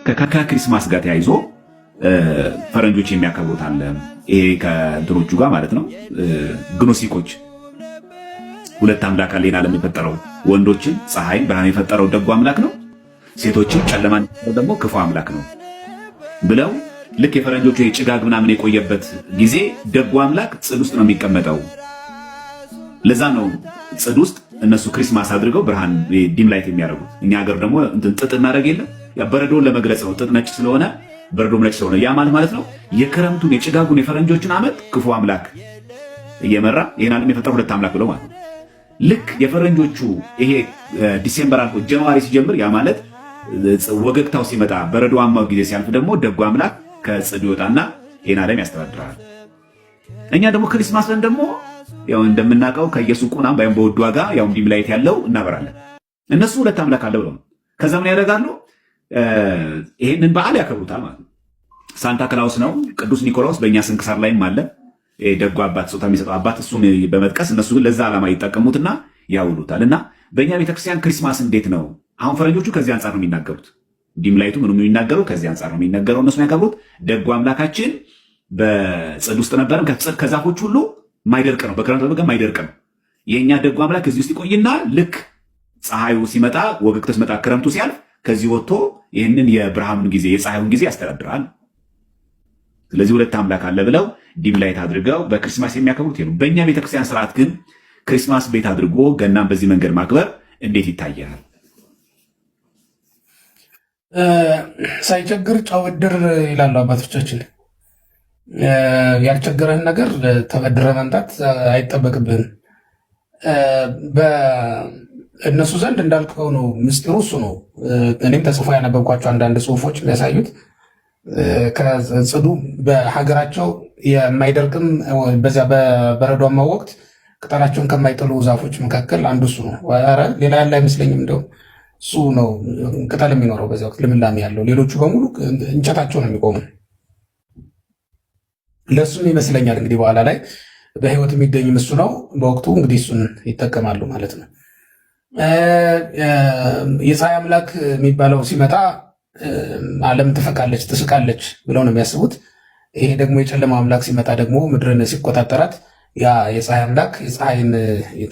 ከክሪስማስ ጋር ተያይዞ ፈረንጆች የሚያከብሩት አለ። ይሄ ከድሮቹ ጋር ማለት ነው። ግኖሲኮች ሁለት አምላክ አለ ዓለም የፈጠረው ወንዶችን ፀሐይ ብርሃን የፈጠረው ደጉ አምላክ ነው፣ ሴቶችን ጨለማን ደግሞ ክፉ አምላክ ነው ብለው ልክ የፈረንጆቹ የጭጋግ ምናምን የቆየበት ጊዜ ደጉ አምላክ ጽድ ውስጥ ነው የሚቀመጠው። ለዛ ነው ጽድ ውስጥ እነሱ ክሪስማስ አድርገው ብርሃን ዲም ላይት የሚያደርጉት። እኛ ሀገር ደግሞ ጥጥ እናደርግ የለም ያ በረዶን ለመግለጽ ነው። ጥጥ ነጭ ስለሆነ በረዶም ነጭ ስለሆነ ያ ማለት ነው የክረምቱን የጭጋጉን የፈረንጆችን ዓመት ክፉ አምላክ እየመራ ይሄን ዓለም የፈጠረው ሁለት አምላክ ብለው ማለት ነው። ልክ የፈረንጆቹ ይሄ ዲሴምበር አልፎ ጃንዋሪ ሲጀምር ያ ማለት ወገግታው ሲመጣ በረዶዋማው ጊዜ ሲያልፍ ደግሞ ደጉ አምላክ ከጽድ ይወጣና ይሄን ዓለም ያስተዳድራል። እኛ ደግሞ ክሪስማስ ለን ደግሞ ያው እንደምናውቀው ከየሱቁና ባይም በውድ ዋጋ ያው ዲም ላይት ያለው እናበራለን። እነሱ ሁለት አምላክ አለ ብለው ከዛ ምን ያደርጋሉ? ይሄንን በዓል ያከብሩታል ማለት ነው። ሳንታ ክላውስ ነው ቅዱስ ኒኮላውስ በእኛ ስንክሳር ላይም አለ። ደጉ አባት ጾታ የሚሰጠው አባት እሱን በመጥቀስ እነሱ ግን ለዛ ዓላማ ይጠቀሙትና ያውሉታል። እና በእኛ ቤተክርስቲያን ክሪስማስ እንዴት ነው? አሁን ፈረንጆቹ ከዚህ አንጻር ነው የሚናገሩት። ዲም ላይቱ ምንም የሚናገረው ከዚህ አንጻር ነው የሚናገረው። እነሱ ያከብሩት ደጉ አምላካችን በጽድ ውስጥ ነበር፣ ከዛፎች ሁሉ ማይደርቅ ነው፣ በክረምት በበጋ ማይደርቅ ነው። የእኛ ደጉ አምላክ እዚህ ውስጥ ይቆይና ልክ ፀሐዩ ሲመጣ ወገግቶ ሲመጣ ክረምቱ ሲያልፍ ከዚህ ወጥቶ ይህንን የብርሃኑን ጊዜ የፀሐዩን ጊዜ ያስተዳድራል። ስለዚህ ሁለት አምላክ አለ ብለው ዲም ላይት አድርገው በክሪስማስ የሚያከብሩት ነው። በእኛ ቤተክርስቲያን ስርዓት ግን ክሪስማስ ቤት አድርጎ ገናን በዚህ መንገድ ማክበር እንዴት ይታያል? ሳይቸግር ጨው ብድር ይላሉ አባቶቻችን። ያልቸገረህን ነገር ተበድረ መምጣት አይጠበቅብህም። በእነሱ ዘንድ እንዳልከው ነው፣ ምስጢሩ እሱ ነው። እኔም ተጽፎ ያነበብኳቸው አንዳንድ ጽሁፎች የሚያሳዩት ከጽዱ በሀገራቸው የማይደርቅም በዚያ በበረዷማ ወቅት ቅጠላቸውን ከማይጥሉ ዛፎች መካከል አንዱ እሱ ነው። ኧረ ሌላ ያለ አይመስለኝም። እንደው እሱ ነው ቅጠል የሚኖረው በዚያ ወቅት ልምላሜ ያለው። ሌሎቹ በሙሉ እንጨታቸው ነው የሚቆሙ። ለእሱም ይመስለኛል እንግዲህ በኋላ ላይ በህይወት የሚገኝም እሱ ነው። በወቅቱ እንግዲህ እሱን ይጠቀማሉ ማለት ነው። የፀሐይ አምላክ የሚባለው ሲመጣ ዓለም ትፈካለች፣ ትስቃለች ብለው ነው የሚያስቡት። ይሄ ደግሞ የጨለማው አምላክ ሲመጣ ደግሞ ምድርን ሲቆጣጠራት ያ የፀሐይ አምላክ የፀሐይን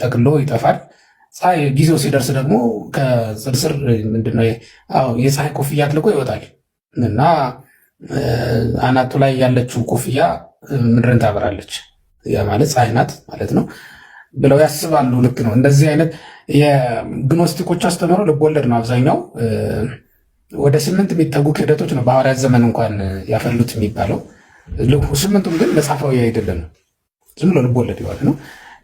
ጠቅሎ ይጠፋል። ፀሐይ ጊዜው ሲደርስ ደግሞ ከጽድ ስር ምንድነው የፀሐይ ኮፍያ አጥልቆ ይወጣል እና አናቱ ላይ ያለችው ኮፍያ ምድርን ታበራለች። ያ ማለት ፀሐይ ናት ማለት ነው ብለው ያስባሉ። ልክ ነው። እንደዚህ አይነት የግኖስቲኮች አስተምህሮ ልቦለድ ነው አብዛኛው። ወደ 8 የሚጠጉ ክህደቶች ነው በሐዋርያት ዘመን እንኳን ያፈሉት የሚባለው። 8ቱም ግን መጽሐፋዊ አይደለም፣ ዝም ብሎ ልቦለድ ይዋል ነው።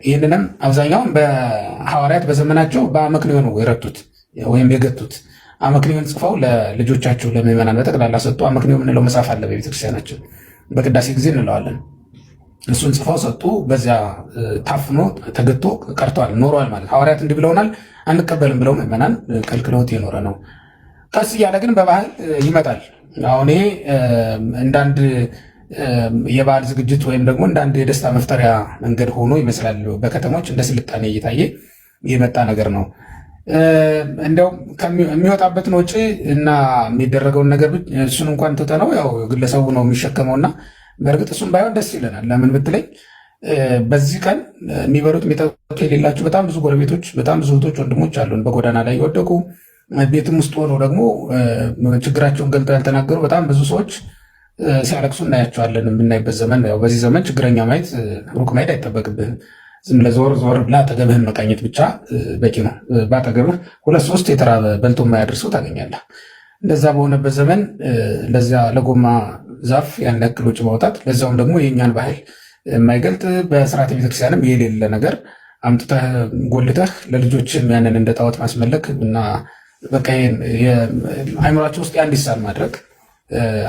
ይህንንም አብዛኛውን በሐዋርያት በዘመናቸው በአመክንዮ ነው የረቱት ወይም የገቱት። አመክንዮን ጽፈው ለልጆቻቸው ለምዕመናን በጠቅላላ ሰጡ። አመክንዮ የምንለው መጽሐፍ አለ በቤተክርስቲያናችን፣ በቅዳሴ ጊዜ እንለዋለን። እሱን ጽፈው ሰጡ። በዚያ ታፍኖ ተገቶ ቀርቷል፣ ኖሯል ማለት ሐዋርያት እንዲህ ብለውናል አንቀበልም ብለው ምዕመናን ከልክለውት የኖረ ነው። ቀስ እያለ ግን በባህል ይመጣል። አሁን ይሄ እንዳንድ የባህል ዝግጅት ወይም ደግሞ እንዳንድ የደስታ መፍጠሪያ መንገድ ሆኖ ይመስላል። በከተሞች እንደ ስልጣኔ እየታየ የመጣ ነገር ነው። እንደውም የሚወጣበትን ወጪ እና የሚደረገውን ነገር እሱን እንኳን ትተነው ያው ግለሰቡ ነው የሚሸከመውና በእርግጥ እሱም ባይሆን ደስ ይለናል። ለምን ብትለኝ በዚህ ቀን የሚበሉት የሚጠጡት የሌላቸው በጣም ብዙ ጎረቤቶች፣ በጣም ብዙ እህቶች፣ ወንድሞች አሉን በጎዳና ላይ የወደቁ ቤትም ውስጥ ሆነው ደግሞ ችግራቸውን ገልጠው ያልተናገሩ በጣም ብዙ ሰዎች ሲያለቅሱ እናያቸዋለን። የምናይበት ዘመን ያው በዚህ ዘመን ችግረኛ ማየት ሩቅ ማየት አይጠበቅብህም። ዝም ብለህ ዞር ዞር ብላ አጠገብህን መቃኘት ብቻ በቂ ነው። በአጠገብህ 2-3 የተራበ በልቶ የማያደርሰው ታገኛለህ። እንደዛ በሆነበት ዘመን ለዚያ ለጎማ ዛፍ ያን ያክል ወጪ ማውጣት፣ ለዛውም ደግሞ የእኛን ባህል የማይገልጥ በስርዓተ ቤተክርስቲያንም የሌለ ነገር አምጥተህ ጎልተህ ለልጆች ያንን እንደ ጣዖት ማስመለክ እና በቃ አይምሯቸው ውስጥ እንዲሳል ማድረግ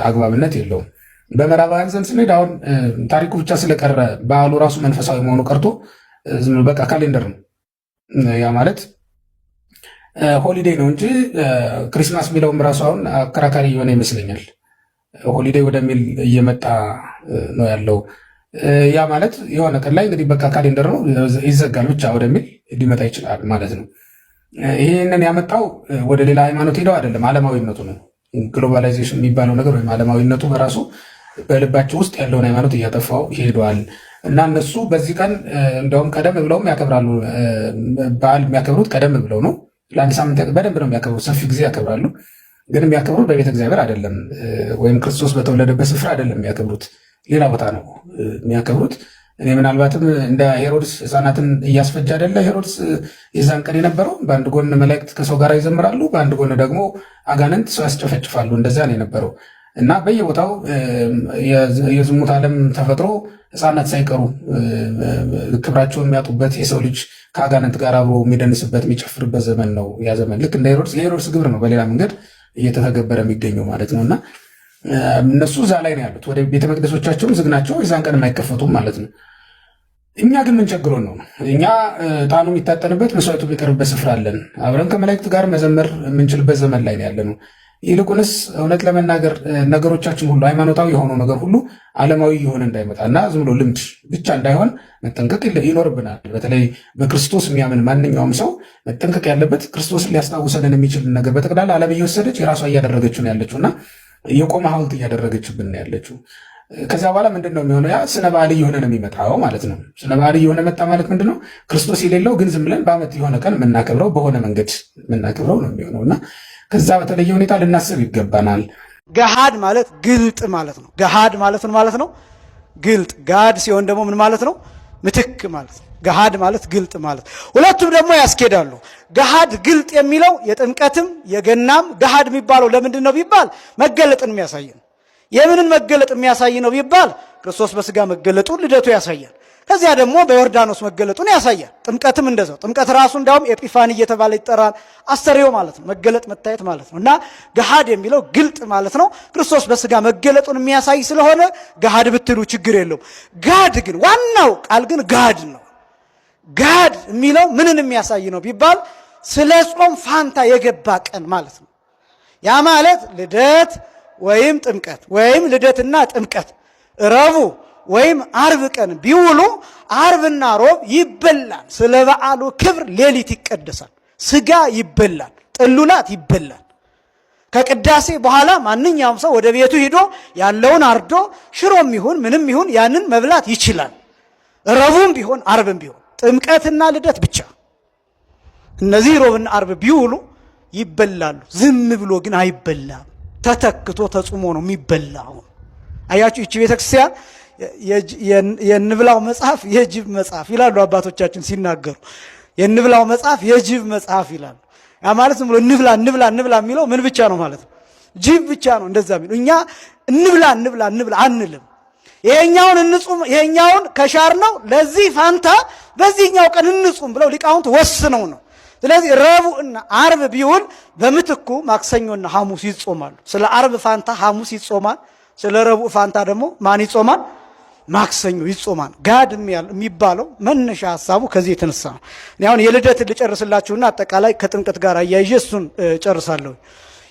አግባብነት የለውም። በምዕራባውያን ዘንድ ስንሄድ አሁን ታሪኩ ብቻ ስለቀረ በዓሉ ራሱ መንፈሳዊ መሆኑ ቀርቶ በቃ ካሌንደር ነው። ያ ማለት ሆሊዴይ ነው እንጂ ክሪስማስ የሚለውም ራሱ አሁን አከራካሪ የሆነ ይመስለኛል። ሆሊዴይ ወደሚል እየመጣ ነው ያለው። ያ ማለት የሆነ ቀን ላይ እንግዲህ በቃ ካሌንደር ነው ይዘጋል ብቻ ወደሚል ሊመጣ ይችላል ማለት ነው። ይህንን ያመጣው ወደ ሌላ ሃይማኖት ሄደው አይደለም፣ ዓለማዊነቱ ነው። ግሎባላይዜሽን የሚባለው ነገር ወይም ዓለማዊነቱ በራሱ በልባቸው ውስጥ ያለውን ሃይማኖት እያጠፋው ይሄዷል እና እነሱ በዚህ ቀን እንደውም ቀደም ብለውም ያከብራሉ። በዓል የሚያከብሩት ቀደም ብለው ነው። ለአንድ ሳምንት በደንብ ነው የሚያከብሩት፣ ሰፊ ጊዜ ያከብራሉ። ግን የሚያከብሩት በቤተ እግዚአብሔር አይደለም፣ ወይም ክርስቶስ በተወለደበት ስፍራ አይደለም የሚያከብሩት፣ ሌላ ቦታ ነው የሚያከብሩት። እኔ ምናልባትም እንደ ሄሮድስ ሕፃናትን እያስፈጀ አይደለ ሄሮድስ የዛን ቀን የነበረው። በአንድ ጎን መላእክት ከሰው ጋር ይዘምራሉ፣ በአንድ ጎን ደግሞ አጋንንት ሰው ያስጨፈጭፋሉ። እንደዛ ነው የነበረው እና በየቦታው የዝሙት ዓለም ተፈጥሮ ሕፃናት ሳይቀሩ ክብራቸውን የሚያጡበት የሰው ልጅ ከአጋንንት ጋር አብሮ የሚደንስበት የሚጨፍርበት ዘመን ነው ያ ዘመን። ልክ እንደ ሄሮድስ የሄሮድስ ግብር ነው በሌላ መንገድ እየተተገበረ የሚገኘው ማለት ነው። እና እነሱ እዛ ላይ ነው ያሉት። ወደ ቤተ መቅደሶቻቸውም ዝግ ናቸው፣ የዛን ቀን የማይከፈቱም ማለት ነው። እኛ ግን ምን ቸግሮን ነው? እኛ ዕጣኑ የሚታጠንበት መስዋዕቱ የሚቀርብበት ስፍራ አለን። አብረን ከመላእክት ጋር መዘመር የምንችልበት ዘመን ላይ ነው ያለ ነው። ይልቁንስ እውነት ለመናገር ነገሮቻችን ሁሉ ሃይማኖታዊ የሆነው ነገር ሁሉ ዓለማዊ የሆነ እንዳይመጣ እና ዝም ብሎ ልምድ ብቻ እንዳይሆን መጠንቀቅ ይኖርብናል። በተለይ በክርስቶስ የሚያምን ማንኛውም ሰው መጠንቀቅ ያለበት ክርስቶስን ሊያስታውሰንን የሚችል ነገር በጠቅላላ ዓለም እየወሰደች የራሷ እያደረገችው ነው ያለችው እና የቆመ ሐውልት እያደረገችብን ነው ያለችው። ከዚያ በኋላ ምንድን ነው የሚሆነው? ያ ስነ በዓል እየሆነ ነው የሚመጣው ማለት ነው። ስነ በዓል እየሆነ መጣ ማለት ምንድን ነው? ክርስቶስ የሌለው ግን ዝም ብለን በዓመት የሆነ ቀን የምናከብረው በሆነ መንገድ የምናከብረው ነው የሚሆነው እና ከዛ በተለየ ሁኔታ ልናስብ ይገባናል። ገሃድ ማለት ግልጥ ማለት ነው። ገሃድ ማለት ምን ማለት ነው? ግልጥ። ጋድ ሲሆን ደግሞ ምን ማለት ነው? ምትክ ማለት ነው። ገሃድ ማለት ግልጥ ማለት። ሁለቱም ደግሞ ያስኬዳሉ። ገሃድ ግልጥ የሚለው የጥምቀትም የገናም ገሃድ የሚባለው ለምንድን ነው ቢባል መገለጥን የሚያሳይ ነው። የምንን መገለጥ የሚያሳይ ነው ቢባል ክርስቶስ በስጋ መገለጡን ልደቱ ያሳያል። ከዚያ ደግሞ በዮርዳኖስ መገለጡን ያሳያል። ጥምቀትም እንደዛው። ጥምቀት ራሱ እንዳውም ኤጲፋኒ እየተባለ ይጠራል። አስተርእዮ ማለት ነው፣ መገለጥ መታየት ማለት ነው። እና ገሃድ የሚለው ግልጥ ማለት ነው። ክርስቶስ በስጋ መገለጡን የሚያሳይ ስለሆነ ገሃድ ብትሉ ችግር የለውም። ጋድ ግን ዋናው ቃል ግን ጋድ ነው። ጋድ የሚለው ምንን የሚያሳይ ነው ቢባል ስለ ጾም ፋንታ የገባ ቀን ማለት ነው። ያ ማለት ልደት ወይም ጥምቀት ወይም ልደትና ጥምቀት ረቡዕ ወይም አርብ ቀን ቢውሉ አርብና ሮብ ይበላል። ስለ በዓሉ ክብር ሌሊት ይቀደሳል። ስጋ ይበላል፣ ጥሉላት ይበላል። ከቅዳሴ በኋላ ማንኛውም ሰው ወደ ቤቱ ሂዶ ያለውን አርዶ ሽሮም ይሁን ምንም ይሁን ያንን መብላት ይችላል። ረቡዕም ቢሆን አርብም ቢሆን ጥምቀትና ልደት ብቻ እነዚህ ሮብና አርብ ቢውሉ ይበላሉ። ዝም ብሎ ግን አይበላም። ተተክቶ ተጽሞ ነው የሚበላው። አያችሁ፣ ይቺ ቤተክርስቲያን የንብላው መጽሐፍ የጅብ መጽሐፍ ይላሉ አባቶቻችን ሲናገሩ። የንብላው መጽሐፍ የጅብ መጽሐፍ ይላሉ። ያ ማለት ዝም ብሎ እንብላ እንብላ እንብላ የሚለው ምን ብቻ ነው ማለት ነው? ጅብ ብቻ ነው እንደዛ የሚለው። እኛ እንብላ እንብላ እንብላ አንልም። ይሄኛውን እንጹም፣ ይሄኛውን ከሻር ነው ለዚህ ፋንታ በዚህኛው ቀን እንጹም ብለው ሊቃውንት ወስነው ነው። ስለዚህ ረቡዕና አርብ ቢውል በምትኩ ማክሰኞና ሐሙስ ይጾማሉ። ስለ አርብ ፋንታ ሐሙስ ይጾማል። ስለ ረቡዕ ፋንታ ደግሞ ማን ይጾማል? ማክሰኞ ይጾማል። ጋድ የሚባለው መነሻ ሐሳቡ ከዚህ የተነሳ ነው። አሁን የልደት ልጨርስላችሁና አጠቃላይ ከጥምቀት ጋር አያይዤ እሱን ጨርሳለሁ።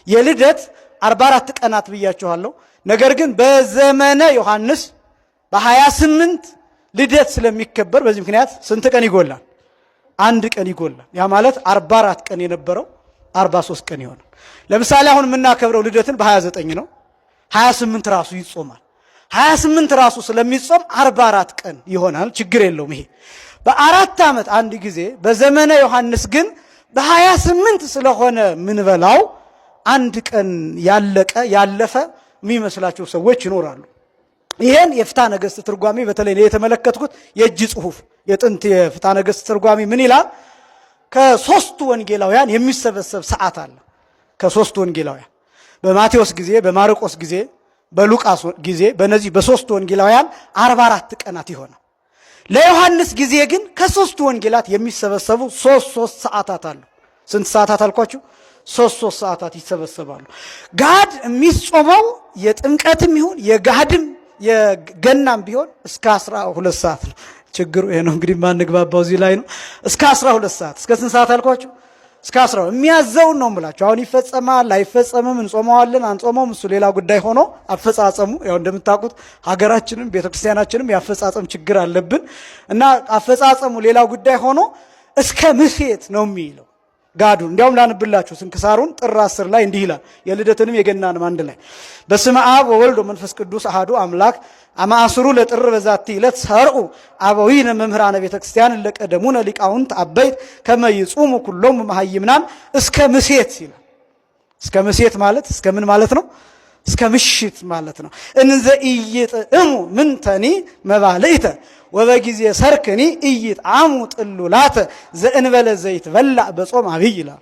የልደት 44 ቀናት ብያችኋለሁ። ነገር ግን በዘመነ ዮሐንስ በ28 ልደት ስለሚከበር በዚህ ምክንያት ስንት ቀን ይጎላል? አንድ ቀን ይጎላል። ያ ማለት 44 ቀን የነበረው 43 ቀን ይሆናል። ለምሳሌ አሁን የምናከብረው ልደትን በ29 ነው። 28 ራሱ ይጾማል። 28 ራሱ ስለሚጾም 44 ቀን ይሆናል። ችግር የለውም። ይሄ በአራት ዓመት አንድ ጊዜ፣ በዘመነ ዮሐንስ ግን በ28 ስለሆነ ምንበላው አንድ ቀን ያለቀ ያለፈ የሚመስላቸው ሰዎች ይኖራሉ። ይሄን የፍትሐ ነገሥት ትርጓሜ በተለይ የተመለከትኩት የእጅ ጽሑፍ የጥንት የፍትሐ ነገሥት ትርጓሜ ምን ይላል? ከሶስቱ ወንጌላውያን የሚሰበሰብ ሰዓት አለ። ከሶስቱ ወንጌላውያን በማቴዎስ ጊዜ፣ በማርቆስ ጊዜ፣ በሉቃስ ጊዜ በእነዚህ በሶስቱ ወንጌላውያን 44 ቀናት ይሆናል። ለዮሐንስ ጊዜ ግን ከሶስቱ ወንጌላት የሚሰበሰቡ ሶስት ሰዓታት አሉ። ስንት ሰዓታት አልኳችሁ? ሶስት ሰዓታት ይሰበሰባሉ። ጋድ የሚጾመው የጥምቀትም ይሁን የጋድም የገናም ቢሆን እስከ 12 ሰዓት ነው። ችግሩ ይሄ ነው እንግዲህ ማንግባባው እዚህ ላይ ነው። እስከ 12 ሰዓት። እስከ ስንት ሰዓት አልኳችሁ? እስከ 12። የሚያዘውን ነው የምላችሁ። አሁን ይፈጸማል አይፈጸምም፣ እንጾመዋለን አንጾመውም፣ እሱ ሌላ ጉዳይ ሆኖ አፈጻጸሙ ያው እንደምታውቁት ሀገራችንም ቤተክርስቲያናችንም ያፈጻጸም ችግር አለብን እና አፈጻጸሙ ሌላ ጉዳይ ሆኖ እስከ ምሴት ነው የሚለው። ጋዱን እንዲያውም ላንብላችሁ ስንክሳሩን ጥር 10 ላይ እንዲህ ይላል። የልደትንም የገናንም አንድ ላይ በስመ አብ ወወልድ ወመንፈስ ቅዱስ አሐዱ አምላክ አማእስሩ ለጥር በዛቲ ዕለት ሰርዑ አበዊነ መምህራነ ቤተ ክርስቲያን ለቀደሙነ ሊቃውንት አበይት ከመ ይጹሙ ኩሎሙ መሃይምናን እስከ ምሴት ይላል። እስከ ምሴት ማለት እስከ ምን ማለት ነው? እስከ ምሽት ማለት ነው። እንዘ ኢይጥዕሙ ምንተኒ መባልዕተ ወበጊዜ ሰርክኒ ኢይጥዓሙ ጥሉላተ ዘእንበለ ዘይትበላዕ በጾም አብይ ይላል።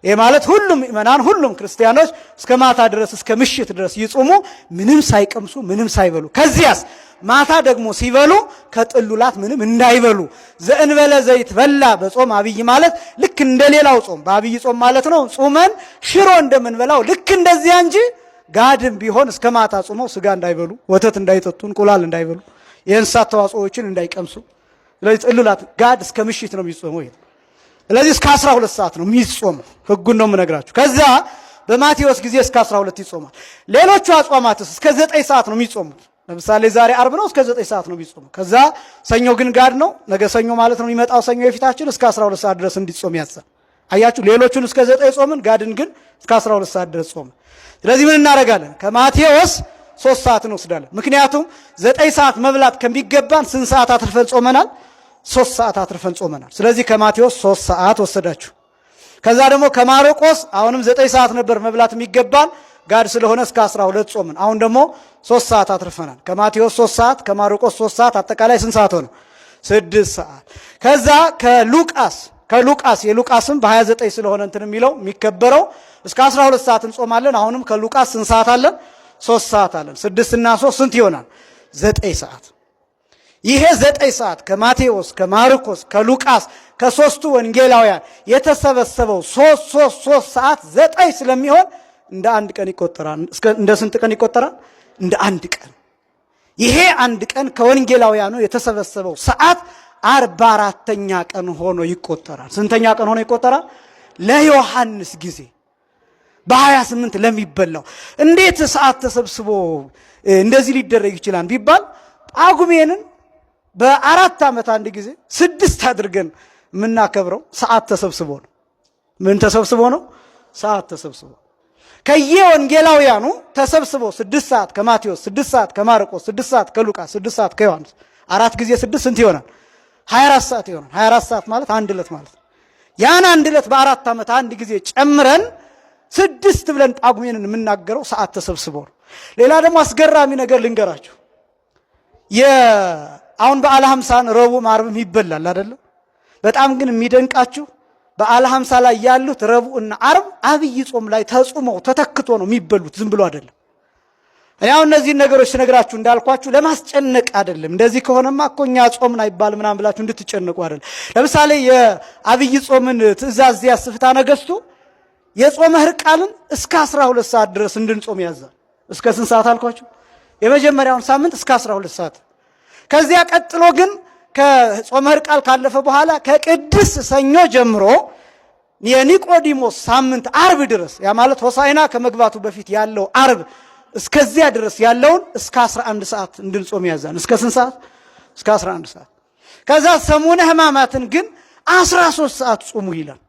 ይህ ማለት ሁሉም ምእመናን ሁሉም ክርስቲያኖች እስከ ማታ ድረስ እስከ ምሽት ድረስ ይጾሙ ምንም ሳይቀምሱ ምንም ሳይበሉ፣ ከዚያስ ማታ ደግሞ ሲበሉ ከጥሉላት ምንም እንዳይበሉ። ዘእንበለ ዘይትበላዕ በጾም አብይ ማለት ልክ እንደሌላው ጾም በአብይ ጾም ማለት ነው። ጾመን ሽሮ እንደምንበላው ልክ እንደዚያ እንጂ ጋድም ቢሆን እስከ ማታ ጾመው ስጋ እንዳይበሉ፣ ወተት እንዳይጠጡ፣ እንቁላል እንዳይበሉ፣ የእንስሳት ተዋጽኦዎችን እንዳይቀምሱ። ስለዚህ ጥሉላት ጋድ እስከ ምሽት ነው የሚጾመው። ስለዚህ እስከ 12 ሰዓት ነው የሚጾመው። ህጉን ነው የምነግራችሁ። ከዛ በማቴዎስ ጊዜ እስከ 12 ይጾማል። ሌሎቹ አጽዋማትስ እስከ 9 ሰዓት ነው የሚጾሙት። ለምሳሌ ዛሬ አርብ ነው፣ እስከ 9 ሰዓት ነው የሚጾመው። ከዛ ሰኞ ግን ጋድ ነው፣ ነገ ሰኞ ማለት ነው የሚመጣው ሰኞ የፊታችን እስከ 12 ሰዓት ድረስ እንዲጾም ያዛል። አያችሁ፣ ሌሎቹን እስከ 9 ጾምን፣ ጋድን ግን እስከ 12 ሰዓት ድረስ ጾመ። ስለዚህ ምን እናደርጋለን? ከማቴዎስ 3 ሰዓት እንወስዳለን። ምክንያቱም 9 ሰዓት መብላት ከሚገባን ስንት ሰዓት አትርፈን ጾመናል? 3 ሰዓት አትርፈን ጾመናል። ስለዚህ ከማቴዎስ 3 ሰዓት ወሰዳችሁ። ከዛ ደግሞ ከማርቆስ አሁንም 9 ሰዓት ነበር መብላት የሚገባን፣ ጋድ ስለሆነ እስከ 12 ጾምን። አሁን ደግሞ 3 ሰዓት አትርፈናል። ከማቴዎስ 3 ሰዓት ከማርቆስ 3 ሰዓት አጠቃላይ ስንት ሰዓት ሆነ? 6 ሰዓት። ከዛ ከሉቃስ የሉቃስም በ29 ስለሆነ እንትን የሚለው የሚከበረው እስከ 12 ሰዓት እንጾማለን። አሁንም ከሉቃስ ስንት ሰዓት አለን? 3 ሰዓት አለን። 6 እና 3 ስንት ይሆናል? 9 ሰዓት። ይሄ 9 ሰዓት ከማቴዎስ ከማርቆስ ከሉቃስ ከሶስቱ ወንጌላውያን የተሰበሰበው 3 ሰዓት 9 ስለሚሆን እንደ አንድ ቀን ይቆጠራል። እንደ ስንት ቀን ይቆጠራል? እንደ አንድ ቀን። ይሄ አንድ ቀን ከወንጌላውያኑ የተሰበሰበው ሰዓት 44ኛ ቀን ሆኖ ይቆጠራል። ስንተኛ ቀን ሆኖ ይቆጠራል? ለዮሐንስ ጊዜ በ28 ለሚበላው እንዴት ሰዓት ተሰብስቦ እንደዚህ ሊደረግ ይችላል ቢባል ጳጉሜንን በ4 ዓመት አንድ ጊዜ 6 አድርገን የምናከብረው ሰዓት ተሰብስቦ ነው። ምን ተሰብስቦ ነው? ሰዓት ተሰብስቦ ከየወንጌላውያኑ ተሰብስቦ 6 ሰዓት ከማቴዎስ 6 ሰዓት ከማርቆስ 6 ሰዓት ከሉቃስ 6 ሰዓት ከዮሐንስ 4 ጊዜ 6 ስንት ይሆናል? 24 ሰዓት ይሆናል። 24 ሰዓት ማለት አንድ ዕለት ማለት ነው። ያን አንድ ዕለት በ4 ዓመት አንድ ጊዜ ጨምረን 6 ብለን ጳጉሜንን የምናገረው ሰዓት ተሰብስቦ ነው። ሌላ ደግሞ አስገራሚ ነገር ልንገራችሁ። አሁን በዓለ ሀምሳን ረቡዕ ዓርብም ይበላል አይደለም? በጣም ግን የሚደንቃችሁ በዓለ ሀምሳ ላይ ያሉት ረቡዕና ዓርብ አብይ ጾም ላይ ተጾመው ተተክቶ ነው የሚበሉት፣ ዝም ብሎ አይደለም። ያው እነዚህን ነገሮች ስነግራችሁ እንዳልኳችሁ ለማስጨነቅ አይደለም። እንደዚህ ከሆነማ እኮ እኛ ጾምን አይባል ምናምን ብላችሁ እንድትጨነቁ አይደለም። ለምሳሌ የአብይ ጾምን ትእዛዝ ያስፍታ ነገስቱ የጾመ ሕርቃልን እስከ 12 ሰዓት ድረስ እንድንጾም ያዛል። እስከ ስንት ሰዓት አልኳችሁ? የመጀመሪያውን ሳምንት እስከ 12 ሰዓት። ከዚያ ቀጥሎ ግን ከጾመ ሕርቃል ካለፈ በኋላ ከቅድስ ሰኞ ጀምሮ የኒቆዲሞስ ሳምንት ዓርብ ድረስ ያ ማለት ሆሳዕና ከመግባቱ በፊት ያለው ዓርብ እስከዚያ ድረስ ያለውን እስከ 11 ሰዓት እንድንጾም ያዛል። እስከ ስንት ሰዓት? እስከ 11 ሰዓት። ከዛ ሰሙነ ሕማማትን ግን 13 ሰዓት ጾሙ ይላል።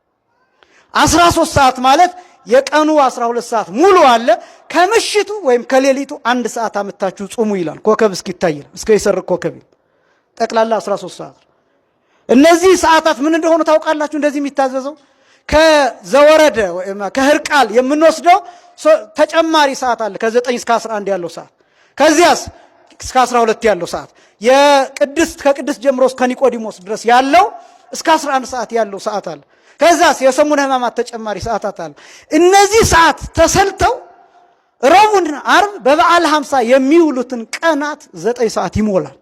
13 ሰዓት ማለት የቀኑ 12 ሰዓት ሙሉ አለ። ከምሽቱ ወይም ከሌሊቱ 1 ሰዓት አመታችሁ ጾሙ ይላል። ኮከብ እስኪታይ እስከ ይሰርቅ ኮከብ ጠቅላላ 13 ሰዓት። እነዚህ ሰዓታት ምን እንደሆኑ ታውቃላችሁ? እንደዚህ የሚታዘዘው ከዘወረደ ወይም ከሕርቃል የምንወስደው ተጨማሪ ሰዓት አለ። ከ9 እስከ 11 ያለው ሰዓት፣ ከዚያስ እስከ 12 ያለው ሰዓት፣ ከቅድስት ጀምሮ እስከ ኒቆዲሞስ ድረስ ያለው እስከ 11 ሰዓት ያለው ሰዓት አለ። ከዛስ የሰሙነ ሕማማት ተጨማሪ ሰዓታት አለ። እነዚህ ሰዓት ተሰልተው ረቡዕና ዓርብ በበዓለ ሀምሳ የሚውሉትን ቀናት 9 ሰዓት ይሞላል።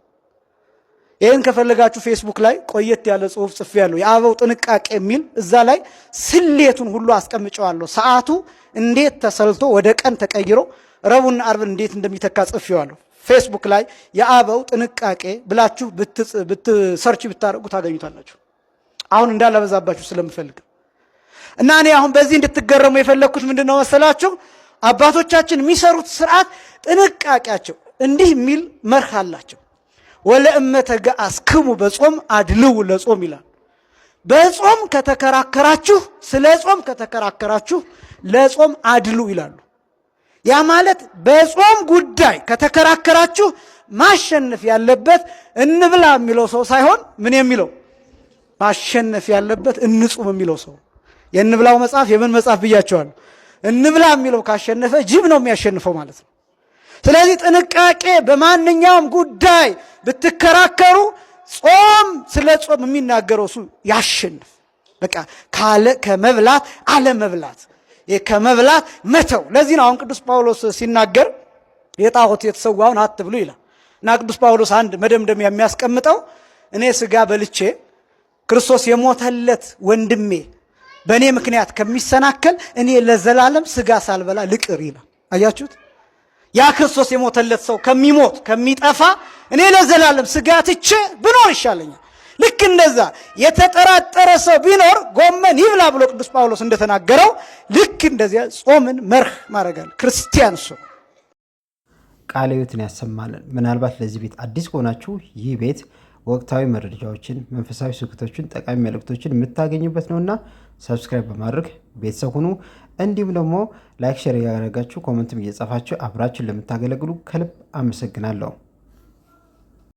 ይህን ከፈለጋችሁ ፌስቡክ ላይ ቆየት ያለ ጽሑፍ ጽፌያለሁ፣ የአበው ጥንቃቄ የሚል እዛ ላይ ስሌቱን ሁሉ አስቀምጨዋለሁ። ሰዓቱ እንዴት ተሰልቶ ወደ ቀን ተቀይሮ ረቡዕና ዓርብን እንዴት እንደሚተካ ጽፌዋለሁ። ፌስቡክ ላይ የአበው ጥንቃቄ ብላችሁ ሰርች ብታደርጉ ታገኙታላችሁ። አሁን እንዳላበዛባችሁ ስለምፈልግ እና እኔ አሁን በዚህ እንድትገረሙ የፈለግኩት ምንድነው መሰላችሁ? አባቶቻችን የሚሰሩት ስርዓት ጥንቃቄያቸው እንዲህ የሚል መርህ አላቸው። ወለእመ ተገአስክሙ በጾም አድልው ለጾም ይላል። በጾም ከተከራከራችሁ ስለ ጾም ከተከራከራችሁ ለጾም አድሉ ይላሉ። ያ ማለት በጾም ጉዳይ ከተከራከራችሁ ማሸነፍ ያለበት እንብላ የሚለው ሰው ሳይሆን ምን የሚለው ማሸነፍ ያለበት እንጹም የሚለው ሰው። የእንብላው መጽሐፍ የምን መጽሐፍ ብያቸዋለሁ? እንብላ የሚለው ካሸነፈ ጅብ ነው የሚያሸንፈው ማለት ነው። ስለዚህ ጥንቃቄ፣ በማንኛውም ጉዳይ ብትከራከሩ ጾም ስለ ጾም የሚናገረው እሱ ያሸንፍ። በቃ ከመብላት አለመብላት፣ ከመብላት መተው። ለዚህ ነው አሁን ቅዱስ ጳውሎስ ሲናገር የጣዖት የተሰዋውን አትብሉ ይላል እና ቅዱስ ጳውሎስ አንድ መደምደሚያ የሚያስቀምጠው እኔ ስጋ በልቼ ክርስቶስ የሞተለት ወንድሜ በእኔ ምክንያት ከሚሰናከል እኔ ለዘላለም ስጋ ሳልበላ ልቅር ይላል። አያችሁት? ያ ክርስቶስ የሞተለት ሰው ከሚሞት ከሚጠፋ እኔ ለዘላለም ስጋ ትቼ ብኖር ይሻለኛል። ልክ እንደዛ የተጠራጠረ ሰው ቢኖር ጎመን ይብላ ብሎ ቅዱስ ጳውሎስ እንደተናገረው ልክ እንደዚያ ጾምን መርህ ማድረጋል ክርስቲያን ሰው። ቃለ ሕይወትን ያሰማልን። ምናልባት ለዚህ ቤት አዲስ ከሆናችሁ ይህ ቤት ወቅታዊ መረጃዎችን፣ መንፈሳዊ ስብከቶችን፣ ጠቃሚ መልእክቶችን የምታገኙበት ነውና ሰብስክራይብ በማድረግ ቤተሰብ ሁኑ። እንዲሁም ደግሞ ላይክ፣ ሼር እያደረጋችሁ ኮመንትም እየጻፋችሁ አብራችን ለምታገለግሉ ከልብ አመሰግናለሁ።